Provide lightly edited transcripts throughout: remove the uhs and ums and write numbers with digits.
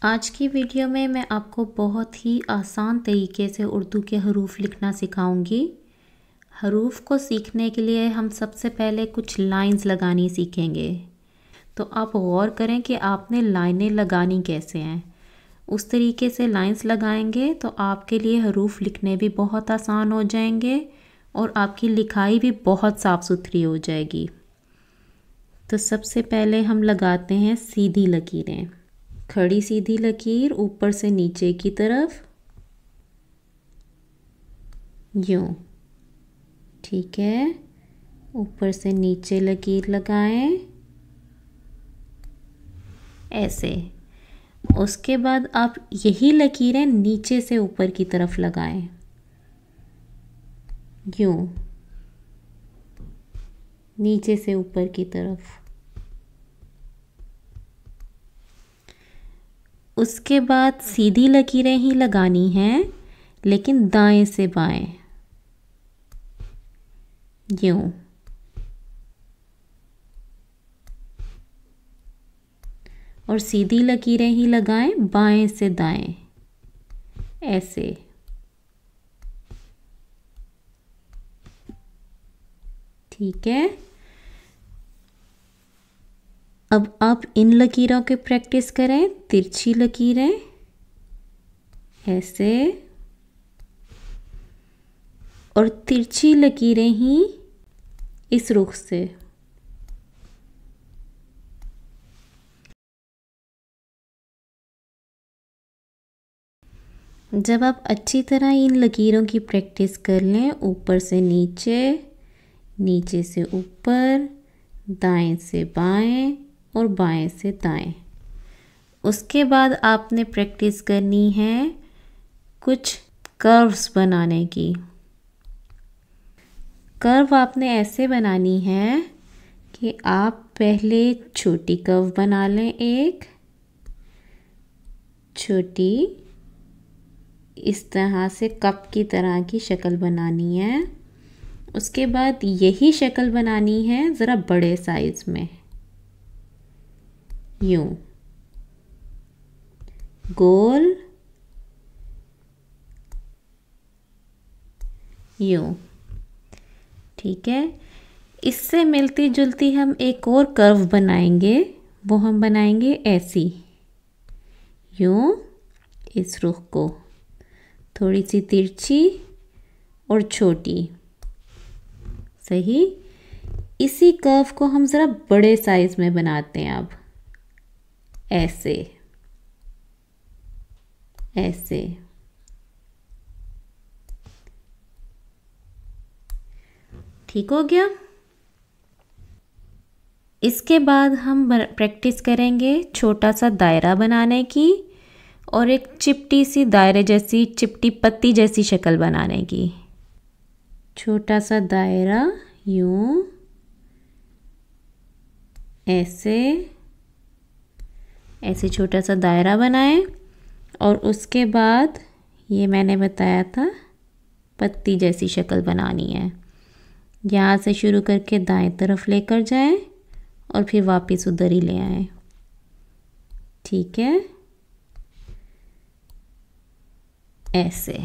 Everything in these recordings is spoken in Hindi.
आज की वीडियो में मैं आपको बहुत ही आसान तरीके से उर्दू के हरूफ लिखना सिखाऊंगी। हरूफ को सीखने के लिए हम सबसे पहले कुछ लाइंस लगानी सीखेंगे। तो आप गौर करें कि आपने लाइनें लगानी कैसे हैं। उस तरीके से लाइंस लगाएंगे तो आपके लिए हरूफ लिखने भी बहुत आसान हो जाएंगे और आपकी लिखाई भी बहुत साफ़ सुथरी हो जाएगी। तो सबसे पहले हम लगाते हैं सीधी लकीरें। खड़ी सीधी लकीर ऊपर से नीचे की तरफ, यूं, ठीक है। ऊपर से नीचे लकीर लगाएं ऐसे। उसके बाद आप यही लकीरें नीचे से ऊपर की तरफ लगाएं, यूं, नीचे से ऊपर की तरफ। उसके बाद सीधी लकीरें ही लगानी हैं, लेकिन दाएं से बाएं, यूं। और सीधी लकीरें ही लगाएं बाएं से दाएं, ऐसे। ठीक है। अब आप इन लकीरों की प्रैक्टिस करें। तिरछी लकीरें ऐसे, और तिरछी लकीरें ही इस रुख से। जब आप अच्छी तरह इन लकीरों की प्रैक्टिस कर लें, ऊपर से नीचे, नीचे से ऊपर, दाएं से बाएं और बाएं से दाएं, उसके बाद आपने प्रैक्टिस करनी है कुछ कर्व्स बनाने की। कर्व आपने ऐसे बनानी है कि आप पहले छोटी कर्व बना लें, एक छोटी, इस तरह से कप की तरह की शक्ल बनानी है। उसके बाद यही शक्ल बनानी है ज़रा बड़े साइज में, यूं, गोल, यूं, ठीक है। इससे मिलती जुलती हम एक और कर्व बनाएंगे, वो हम बनाएंगे ऐसी, यूं, इस रुख को थोड़ी सी तिरछी और छोटी, सही। इसी कर्व को हम ज़रा बड़े साइज में बनाते हैं अब, ऐसे, ऐसे। ठीक हो गया। इसके बाद हम प्रैक्टिस करेंगे छोटा सा दायरा बनाने की और एक चिपटी सी दायरे जैसी, चिपटी पत्ती जैसी शक्ल बनाने की। छोटा सा दायरा, यूं, ऐसे, ऐसे छोटा सा दायरा बनाएं। और उसके बाद ये मैंने बताया था पत्ती जैसी शक्ल बनानी है। यहाँ से शुरू करके दाएं तरफ लेकर जाएं और फिर वापस उधर ही ले आएं, ठीक है, ऐसे।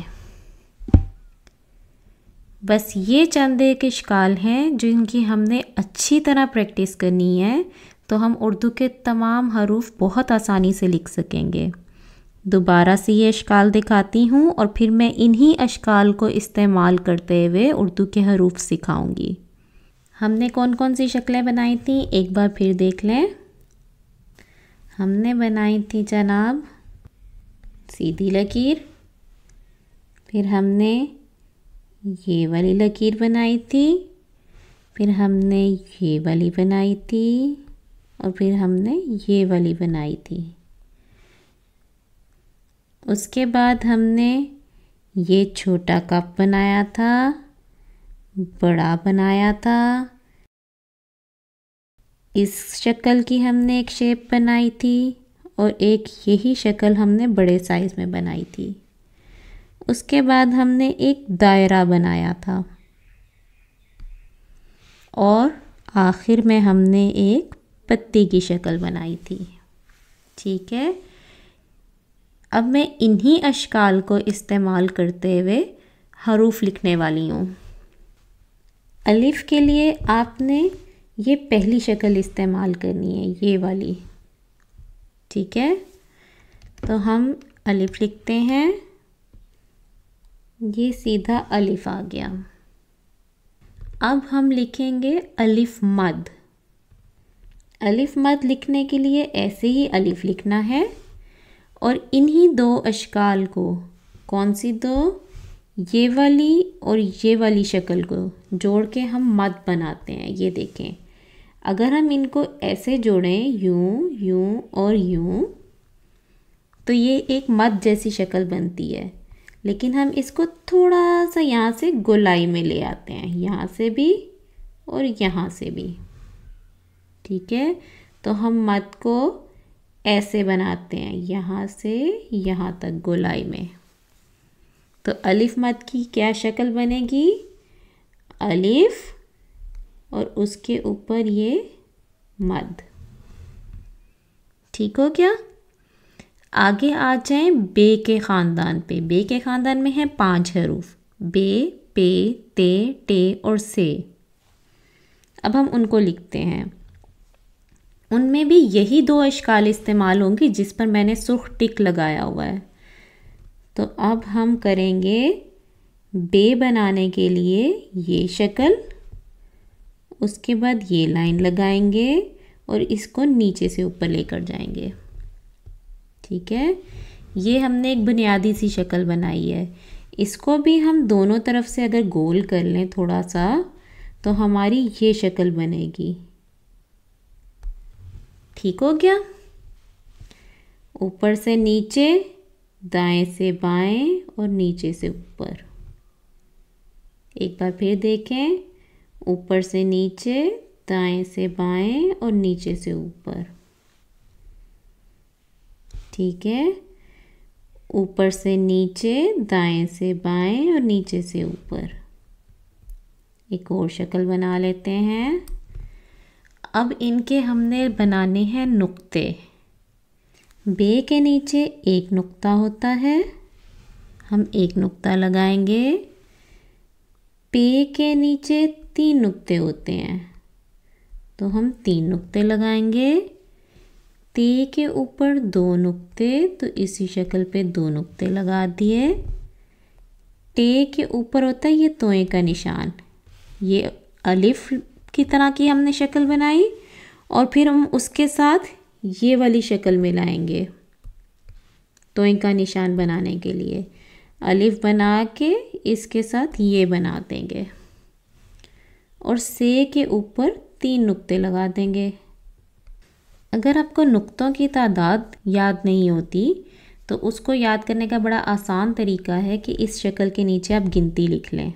बस ये चंद एक इश्काल हैं जिनकी हमने अच्छी तरह प्रैक्टिस करनी है, तो हम उर्दू के तमाम हरूफ बहुत आसानी से लिख सकेंगे। दोबारा से ये अश्काल दिखाती हूँ और फिर मैं इन्हीं अश्काल को इस्तेमाल करते हुए उर्दू के हरूफ सिखाऊंगी। हमने कौन कौन सी शक्लें बनाई थी एक बार फिर देख लें। हमने बनाई थी जनाब सीधी लकीर, फिर हमने ये वाली लकीर बनाई थी, फिर हमने ये वाली बनाई थी, और फिर हमने ये वाली बनाई थी। उसके बाद हमने ये छोटा कप बनाया था, बड़ा बनाया था, इस शक्ल की हमने एक शेप बनाई थी, और एक यही शक्ल हमने बड़े साइज़ में बनाई थी। उसके बाद हमने एक दायरा बनाया था, और आखिर में हमने एक पत्ती की शक्ल बनाई थी, ठीक है। अब मैं इन्हीं अशकाल को इस्तेमाल करते हुए हरूफ लिखने वाली हूँ। अलिफ के लिए आपने ये पहली शक्ल इस्तेमाल करनी है, ये वाली, ठीक है। तो हम अलिफ लिखते हैं, ये सीधा अलिफ आ गया। अब हम लिखेंगे अलिफ मद। अलिफ मद लिखने के लिए ऐसे ही अलिफ लिखना है और इन्हीं दो अशकाल को, कौन सी दो, ये वाली और ये वाली शक्ल को जोड़ के हम मद बनाते हैं। ये देखें, अगर हम इनको ऐसे जोड़ें, यूं यूं और यूं, तो ये एक मद जैसी शक्ल बनती है। लेकिन हम इसको थोड़ा सा यहाँ से गोलाई में ले आते हैं, यहाँ से भी और यहाँ से भी, ठीक है। तो हम मद को ऐसे बनाते हैं, यहाँ से यहाँ तक गोलाई में। तो अलिफ मद की क्या शक्ल बनेगी, अलिफ और उसके ऊपर ये मद, ठीक हो गया। आगे आ जाएं बे के ख़ानदान पे। बे के ख़ानदान में है 5 हरूफ, बे, पे, ते, टे और से। अब हम उनको लिखते हैं। उनमें भी यही 2 अशकाल इस्तेमाल होंगी जिस पर मैंने सुर्ख टिक लगाया हुआ है। तो अब हम करेंगे बे बनाने के लिए ये शक्ल, उसके बाद ये लाइन लगाएंगे और इसको नीचे से ऊपर लेकर जाएंगे, ठीक है। ये हमने एक बुनियादी सी शक्ल बनाई है। इसको भी हम दोनों तरफ से अगर गोल कर लें थोड़ा सा, तो हमारी ये शक्ल बनेगी, ठीक हो गया। ऊपर से नीचे, दाएं से बाएं और नीचे से ऊपर। एक बार फिर देखें, ऊपर से नीचे, दाएं से बाएं और नीचे से ऊपर, ठीक है। ऊपर से नीचे, दाएं से बाएं और नीचे से ऊपर। एक और शक्ल बना लेते हैं। अब इनके हमने बनाने हैं नुक्ते। बे के नीचे एक नुक्ता होता है, हम एक नुक्ता लगाएंगे। पे के नीचे 3 नुक्ते होते हैं, तो हम 3 नुक्ते लगाएंगे। ते के ऊपर 2 नुक्ते, तो इसी शक्ल पे 2 नुक्ते लगा दिए। टे के ऊपर होता है ये तोए का निशान, ये अलिफ की तरह की हमने शक्ल बनाई और फिर हम उसके साथ ये वाली शक्ल मिलाएंगे तोए का निशान बनाने के लिए। अलिफ बना के इसके साथ ये बना देंगे और से के ऊपर 3 नुक्ते लगा देंगे। अगर आपको नुक्तों की तादाद याद नहीं होती तो उसको याद करने का बड़ा आसान तरीका है कि इस शक्ल के नीचे आप गिनती लिख लें।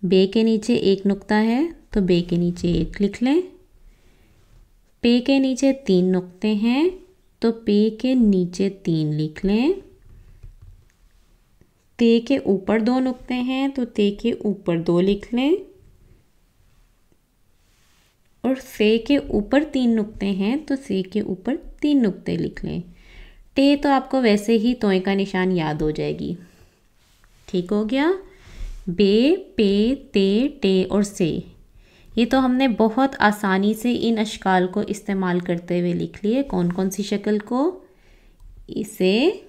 बे के नीचे 1 नुक्ता है तो बे के नीचे 1 लिख लें। पे के नीचे 3 नुक्ते हैं तो पे के नीचे 3 लिख लें। ते के ऊपर 2 नुक्ते हैं तो ते के ऊपर 2 लिख लें। और से के ऊपर 3 नुक्ते हैं तो से के ऊपर 3 नुक्ते लिख लें। टे तो आपको वैसे ही तोए का निशान याद हो जाएगी, ठीक हो गया। बे, पे, ते, टे और से, ये तो हमने बहुत आसानी से इन अशकाल को इस्तेमाल करते हुए लिख लिए। कौन कौन सी शक्ल को, इसे,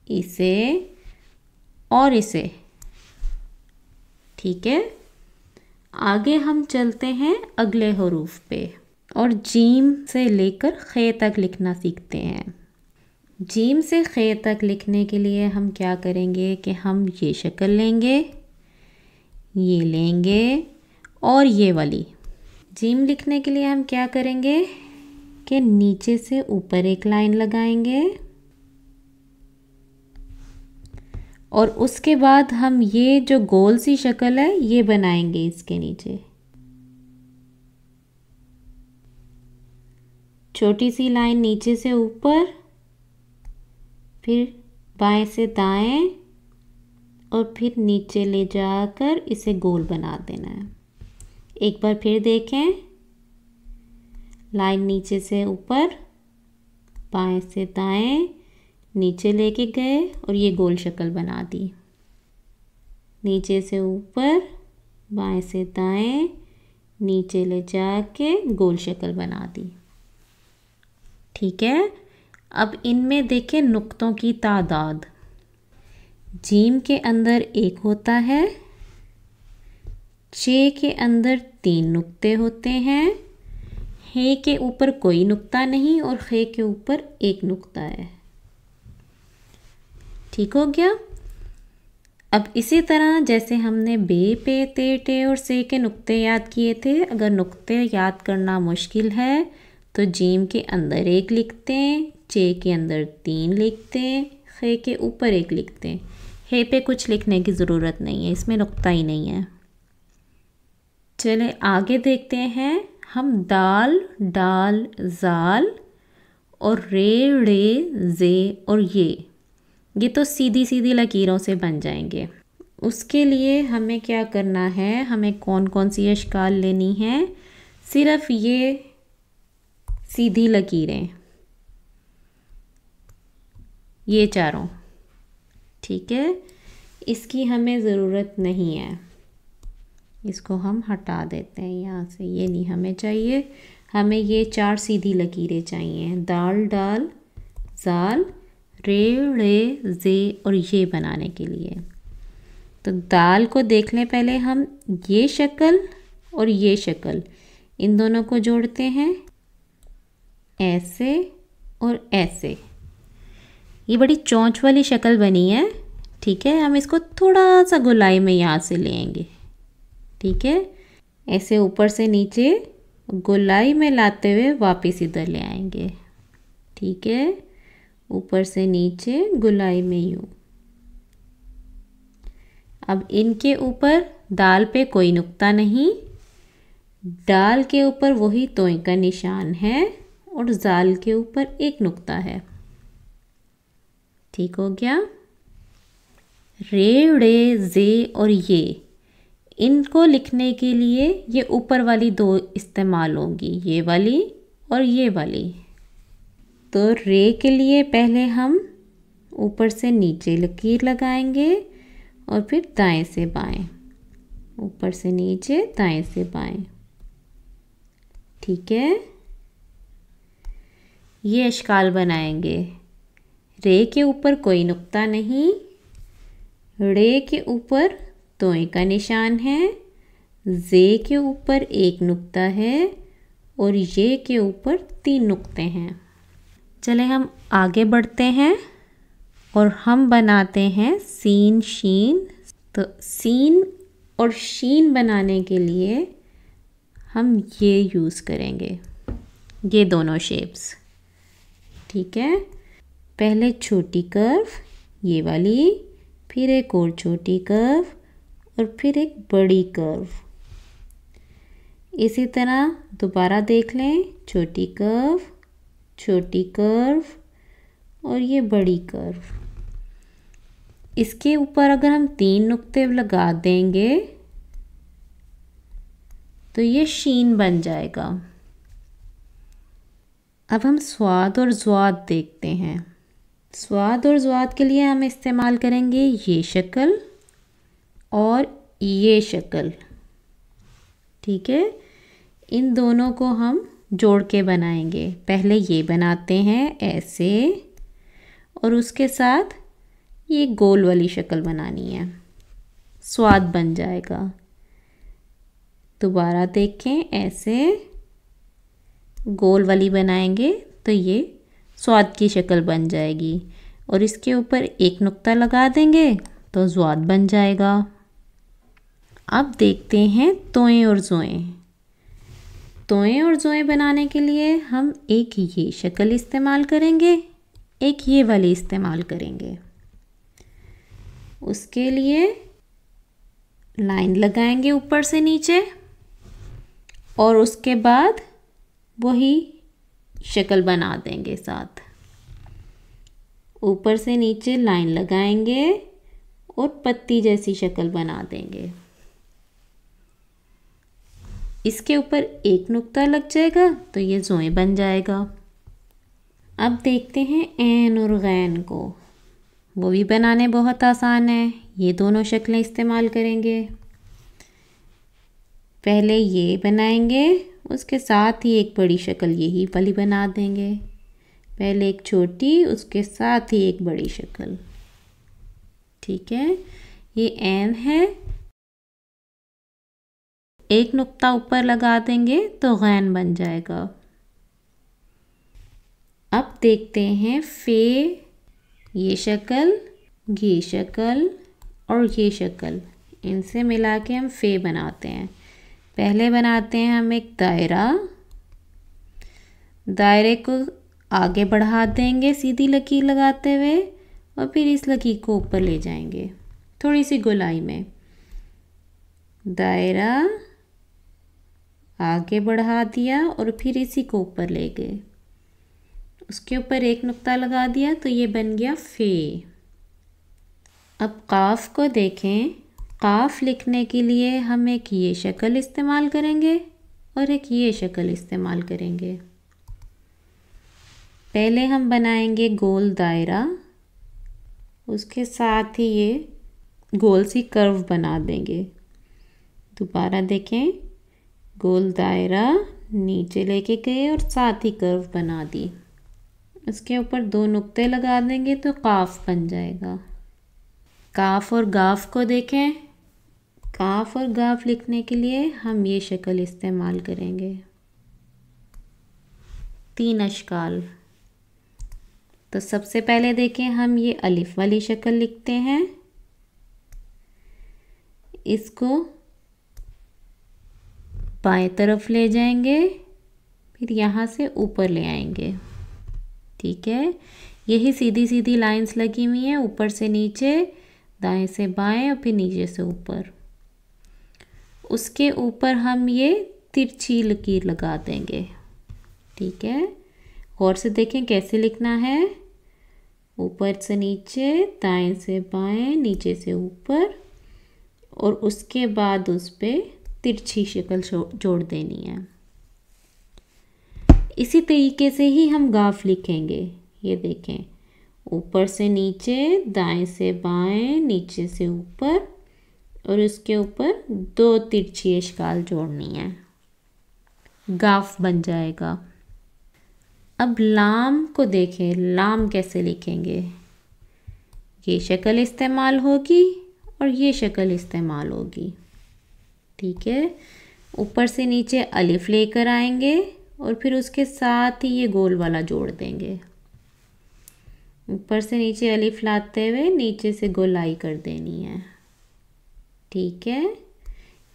इसे और इसे, ठीक है। आगे हम चलते हैं अगले हरूफ पे और जीम से लेकर खे तक लिखना सीखते हैं। जीम से खे तक लिखने के लिए हम क्या करेंगे कि हम ये शक्ल लेंगे, ये लेंगे और ये वाली। जीम लिखने के लिए हम क्या करेंगे कि नीचे से ऊपर एक लाइन लगाएंगे और उसके बाद हम ये जो गोल सी शक्ल है ये बनाएंगे इसके नीचे। छोटी सी लाइन नीचे से ऊपर, फिर बाएं से दाएं और फिर नीचे ले जाकर इसे गोल बना देना है। एक बार फिर देखें, लाइन नीचे से ऊपर, बाएं से दाएं, नीचे लेके गए और ये गोल शक्ल बना दी। नीचे से ऊपर, बाएं से दाएं, नीचे ले जाके गोल शक्ल बना दी। ठीक है। अब इनमें देखें नुक्तों की तादाद। जीम के अंदर 1 होता है, चे के अंदर 3 नुक्ते होते हैं, हे के ऊपर कोई नुक्ता नहीं और खे के ऊपर 1 नुक्ता है। ठीक हो गया। अब इसी तरह जैसे हमने बे, पे, ते, टे और से के नुक्ते याद किए थे, अगर नुक्ते याद करना मुश्किल है तो जीम के अंदर 1 लिखते हैं, चे के अंदर 3 लिखते हैं, खे के ऊपर 1 लिखते हैं। हे पे कुछ लिखने की ज़रूरत नहीं है, इसमें नुक्ता ही नहीं है। चले आगे देखते हैं। हम दाल, डाल, जाल और रे, रे, जे और ये तो सीधी सीधी लकीरों से बन जाएंगे। उसके लिए हमें क्या करना है, हमें कौन कौन सी अशकाल लेनी है? सिर्फ ये सीधी लकीरें, ये चारों। ठीक है, इसकी हमें ज़रूरत नहीं है, इसको हम हटा देते हैं यहाँ से, ये नहीं हमें चाहिए। हमें ये 4 सीधी लकीरें चाहिए, दाल, डाल, जाल, रे, रे, जे और ये बनाने के लिए। तो दाल को देख लें पहले हम, ये शक्ल और ये शक्ल, इन दोनों को जोड़ते हैं ऐसे और ऐसे। ये बड़ी चोंच वाली शक्ल बनी है। ठीक है, हम इसको थोड़ा सा गोलाई में यहाँ से लेंगे। ठीक है, ऐसे ऊपर से नीचे गोलाई में लाते हुए वापस इधर ले आएंगे। ठीक है, ऊपर से नीचे गोलाई में यूं। अब इनके ऊपर दाल पे कोई नुक्ता नहीं, डाल के ऊपर वही तोय का निशान है और जाल के ऊपर 1 नुक्ता है। ठीक हो गया। रे, रे, जे और ये, इनको लिखने के लिए ये ऊपर वाली 2 इस्तेमाल होंगी, ये वाली और ये वाली। तो रे के लिए पहले हम ऊपर से नीचे लकीर लगाएंगे और फिर दाएं से बाएं, ऊपर से नीचे, दाएं से बाएं। ठीक है, ये अशकाल बनाएंगे। रे के ऊपर कोई नुक्ता नहीं, रे के ऊपर तोय का निशान है, जे के ऊपर 1 नुक्ता है और ये के ऊपर 3 नुक्ते हैं। चले हम आगे बढ़ते हैं और हम बनाते हैं सीन, शीन। तो सीन और शीन बनाने के लिए हम ये यूज़ करेंगे, ये दोनों शेप्स। ठीक है, पहले छोटी कर्व, ये वाली, फिर एक और छोटी कर्व और फिर एक बड़ी कर्व। इसी तरह दोबारा देख लें, छोटी कर्व, छोटी कर्व और ये बड़ी कर्व। इसके ऊपर अगर हम 3 नुक्ते लगा देंगे तो ये शीन बन जाएगा। अब हम स्वाद और ज़्वाद देखते हैं। स्वाद और ज़्वाद के लिए हम इस्तेमाल करेंगे ये शक्ल और ये शक्ल। ठीक है, इन दोनों को हम जोड़ के बनाएंगे। पहले ये बनाते हैं ऐसे और उसके साथ ये गोल वाली शक्ल बनानी है, स्वाद बन जाएगा। दोबारा देखें, ऐसे गोल वाली बनाएंगे तो ये स्वाद की शक्ल बन जाएगी और इसके ऊपर 1 नुक्ता लगा देंगे तो स्वाद बन जाएगा। अब देखते हैं तोय और ज़ोएं। तोय और ज़ोएं बनाने के लिए हम एक ये शक्ल इस्तेमाल करेंगे, एक ये वाली इस्तेमाल करेंगे। उसके लिए लाइन लगाएंगे ऊपर से नीचे और उसके बाद वही शक्ल बना देंगे साथ। ऊपर से नीचे लाइन लगाएंगे और पत्ती जैसी शक्ल बना देंगे। इसके ऊपर 1 नुक्ता लग जाएगा तो ये ज़ोएं बन जाएगा। अब देखते हैं ऐन और गैन को, वो भी बनाने बहुत आसान है। ये दोनों शक्लें इस्तेमाल करेंगे। पहले ये बनाएंगे, उसके साथ ही एक बड़ी शक्ल यही वाली बना देंगे। पहले एक छोटी, उसके साथ ही एक बड़ी शक्ल। ठीक है, ये ऐन है। एक नुक्ता ऊपर लगा देंगे तो गैन बन जाएगा। अब देखते हैं फे, ये शक्ल, ये शक्ल और ये शक्ल, इनसे मिला के हम फे बनाते हैं। पहले बनाते हैं हम एक दायरा। दायरे को आगे बढ़ा देंगे सीधी लकीर लगाते हुए और फिर इस लकीर को ऊपर ले जाएंगे थोड़ी सी गोलाई में। दायरा आगे बढ़ा दिया और फिर इसी को ऊपर ले गए, उसके ऊपर एक नुक्ता लगा दिया तो ये बन गया फे। अब काफ को देखें। काफ लिखने के लिए हम एक ये शक्ल इस्तेमाल करेंगे और एक ये शक्ल इस्तेमाल करेंगे। पहले हम बनाएंगे गोल दायरा, उसके साथ ही ये गोल सी कर्व बना देंगे। दोबारा देखें, गोल दायरा नीचे लेके गए और साथ ही कर्व बना दी। इसके ऊपर दो नुक्ते लगा देंगे तो काफ बन जाएगा। काफ और गाफ को देखें। काफ और गाफ लिखने के लिए हम ये शक्ल इस्तेमाल करेंगे। 3 अशकाल। तो सबसे पहले देखें, हम ये अलिफ वाली शक्ल लिखते हैं। इसको बाएं तरफ ले जाएंगे, फिर यहाँ से ऊपर ले आएंगे। ठीक है, यही सीधी सीधी लाइंस लगी हुई हैं, ऊपर से नीचे, दाएं से बाएं और फिर नीचे से ऊपर। उसके ऊपर हम ये तिरछी लकीर लगा देंगे। ठीक है, गौर से देखें कैसे लिखना है। ऊपर से नीचे, दाएं से बाएं, नीचे से ऊपर, और उसके बाद उस पर तिरछी शक्ल जोड़ देनी है। इसी तरीके से ही हम गाफ लिखेंगे। ये देखें, ऊपर से नीचे, दाएं से बाएं, नीचे से ऊपर, और उसके ऊपर 2 तिरछी अशकाल जोड़नी है, गाफ बन जाएगा। अब लाम को देखें, लाम कैसे लिखेंगे। ये शक्ल इस्तेमाल होगी और ये शक्ल इस्तेमाल होगी। ठीक है, ऊपर से नीचे अलिफ लेकर आएंगे और फिर उसके साथ ही ये गोल वाला जोड़ देंगे। ऊपर से नीचे अलिफ लाते हुए नीचे से गोलाई कर देनी है। ठीक है,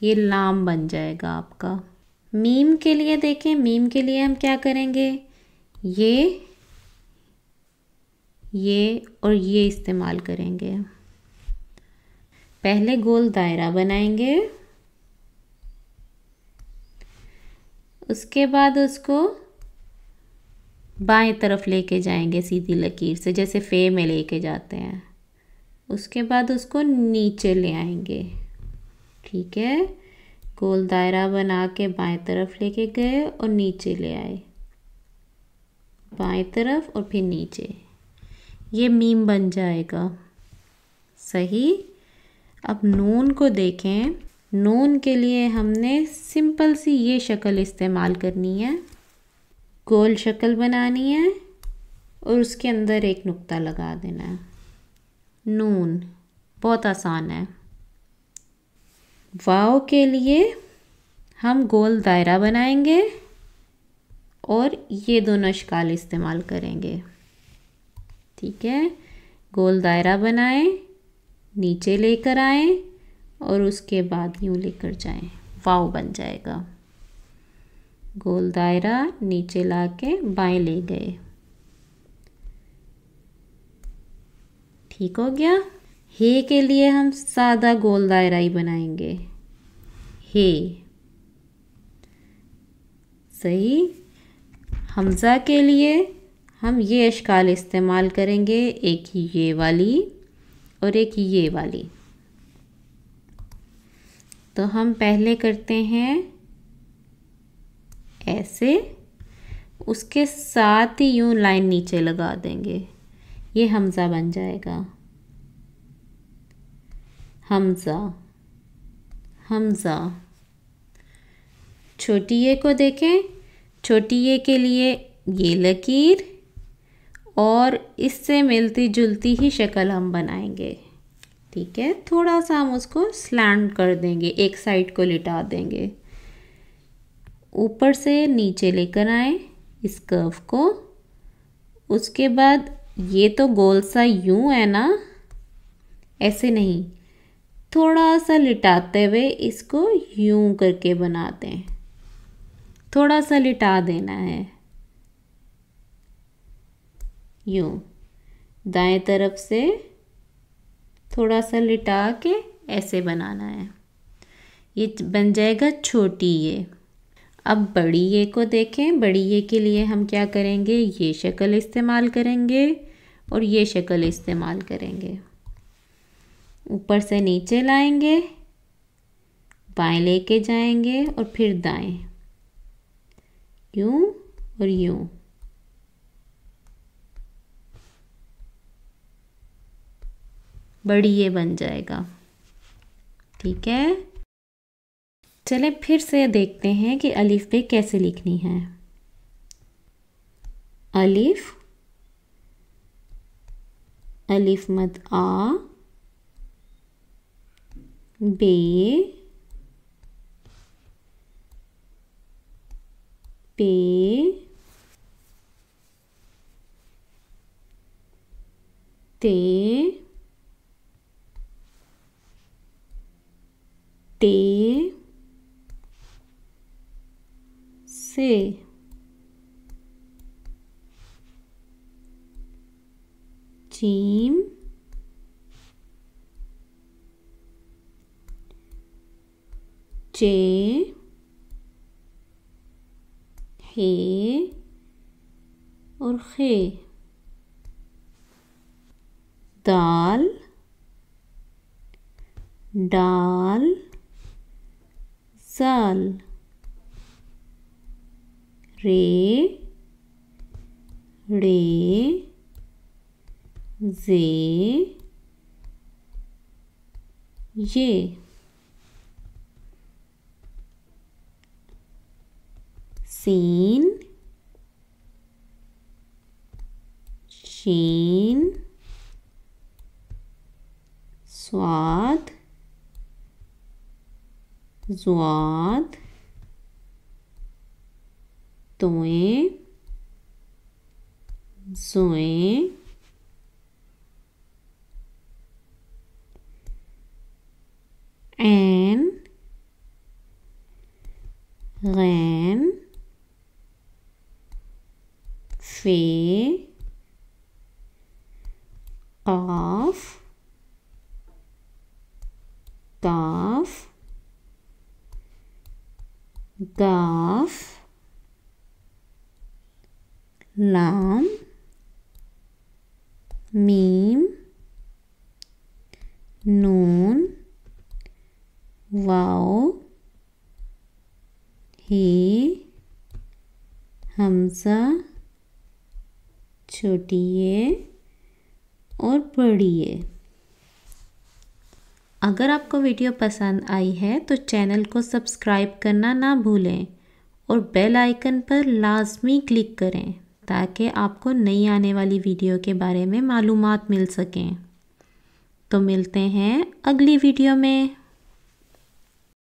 ये लाम बन जाएगा आपका। मीम के लिए देखें, मीम के लिए हम क्या करेंगे, ये और ये इस्तेमाल करेंगे। पहले गोल दायरा बनाएंगे, उसके बाद उसको बाएं तरफ लेके जाएंगे सीधी लकीर से, जैसे फे में लेके जाते हैं। उसके बाद उसको नीचे ले आएंगे। ठीक है, गोल दायरा बना के बाएं तरफ लेके गए और नीचे ले आए, बाएं तरफ और फिर नीचे। ये मीम बन जाएगा। सही। अब नून को देखें। नून के लिए हमने सिंपल सी ये शक्ल इस्तेमाल करनी है। गोल शक्ल बनानी है और उसके अंदर एक नुक्ता लगा देना है। नून, बहुत आसान है। वाव के लिए हम गोल दायरा बनाएंगे और ये दोनों अशकाल इस्तेमाल करेंगे। ठीक है, गोल दायरा बनाएं, नीचे लेकर आएं और उसके बाद यूँ लेकर जाएं, वाव बन जाएगा। गोल दायरा नीचे लाके बाएं ले गए। ठीक हो गया। हे के लिए हम सादा गोल दायरा ही बनाएंगे। हे। सही। हमज़ा के लिए हम ये अशकाल इस्तेमाल करेंगे, एक ये वाली और एक ये वाली। तो हम पहले करते हैं ऐसे, उसके साथ ही यूं लाइन नीचे लगा देंगे, ये हमज़ा बन जाएगा। हमज़ा, हमज़ा। छोटी ये को देखें, छोटी ये के लिए ये लकीर और इससे मिलती जुलती ही शक्ल हम बनाएंगे। ठीक है, थोड़ा सा हम उसको स्लैंट कर देंगे, एक साइड को लिटा देंगे, ऊपर से नीचे लेकर आए इस कर्व को। उसके बाद ये तो गोल सा यूं है ना, ऐसे नहीं, थोड़ा सा लिटाते हुए इसको यूं करके बनाते हैं, थोड़ा सा लिटा देना है यूं, दाएं तरफ से थोड़ा सा लिटा के ऐसे बनाना है। ये बन जाएगा छोटी ये। अब बड़ी ये को देखें, बड़ी ये के लिए हम क्या करेंगे, ये शक्ल इस्तेमाल करेंगे और ये शक्ल इस्तेमाल करेंगे। ऊपर से नीचे लाएंगे, बाएं लेके जाएंगे और फिर दाएं, यूं और यूं। बड़ी ये बन जाएगा। ठीक है, चलें फिर से देखते हैं कि अलिफ बे कैसे लिखनी है। अलिफ, अलिफ मद आ, बे, पे, ते, टे, से, जीम, जे, हे और खे, दाल, डाल, जाल, रे, रे, जे, ये। सीन, शीन, स्वाद, ज़्वाद, तोएं, ज़ोएं, ऐन, गैन, फे, काफ, काफ, गाफ, लाम, मीम, नून, वाओ, हे, हमज़ा, छोटी ये और बड़ी ये। अगर आपको वीडियो पसंद आई है तो चैनल को सब्सक्राइब करना ना भूलें और बेल आइकन पर लाजमी क्लिक करें ताकि आपको नई आने वाली वीडियो के बारे में मालूमात मिल सकें। तो मिलते हैं अगली वीडियो में।